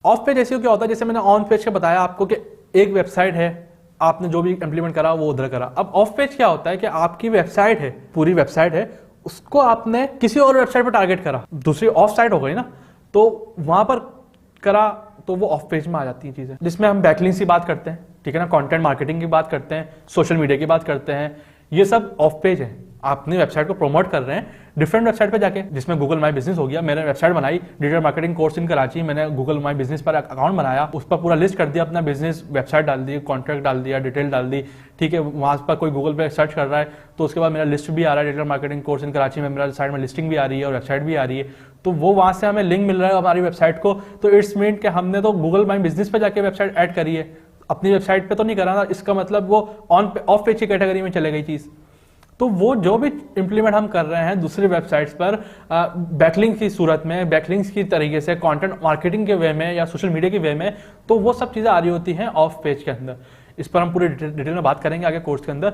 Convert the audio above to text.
Of page ऐसे क्या होता है, जैसे मैंने ऑन पेज का बताया आपको कि एक वेबसाइट है, आपने जो भी इंप्लीमेंट करा वो उधर करा। अब ऑफ पेज क्या होता है कि आपकी वेबसाइट है, पूरी वेबसाइट है, उसको आपने किसी और वेबसाइट पर टारगेट करा, दूसरी ऑफ साइट हो गई ना, तो वहां पर करा तो वो ऑफ पेज में आ जाती है चीजें, जिसमें हम बैकलिंक्स की बात करते हैं, ठीक है ना, कंटेंट मार्केटिंग की बात करते हैं, सोशल मीडिया की बात करते हैं, ये सब ऑफ पेज है। आपने वेबसाइट को प्रमोट कर रहे हैं डिफरेंट वेबसाइट पे जाके, जिसमें गूगल माई बिजनेस हो गया, मैंने वेबसाइट बनाई digital marketing course in Karachi, मैंने गूगल माई बिजनेस पर अकाउंट बनाया, उस पर पूरा लिस्ट कर दिया अपना बिजनेस, वेबसाइट डाल दी, कॉन्ट्रैक्ट डाल दिया, डिटेल डाल दी, ठीक है। वहां पर कोई गूगल पे सर्च कर रहा है तो उसके बाद मेरा लिस्ट भी आ रहा है, digital marketing course in Karachi में मेरा साइड में लिस्टिंग भी आ रही है और वेबसाइट भी आ रही है, तो वो वहां से हमें लिंक मिल रहा है हमारी वेबसाइट को। तो इट्स मीन कि हमने तो गूगल माई बिजनेस पे जाके वेबसाइट ऐड करी है, अपनी वेबसाइट पे तो नहीं करा ना, इसका मतलब वो ऑफ पेज की कैटेगरी में चले गई चीज। तो वो जो भी इंप्लीमेंट हम कर रहे हैं दूसरी वेबसाइट्स पर बैकलिंक की सूरत में, बैकलिंक्स की तरीके से, कंटेंट मार्केटिंग के वे में या सोशल मीडिया के वे में, तो वो सब चीज़ें आ रही होती हैं ऑफ पेज के अंदर। इस पर हम पूरी डिटेल में बात करेंगे आगे कोर्स के अंदर।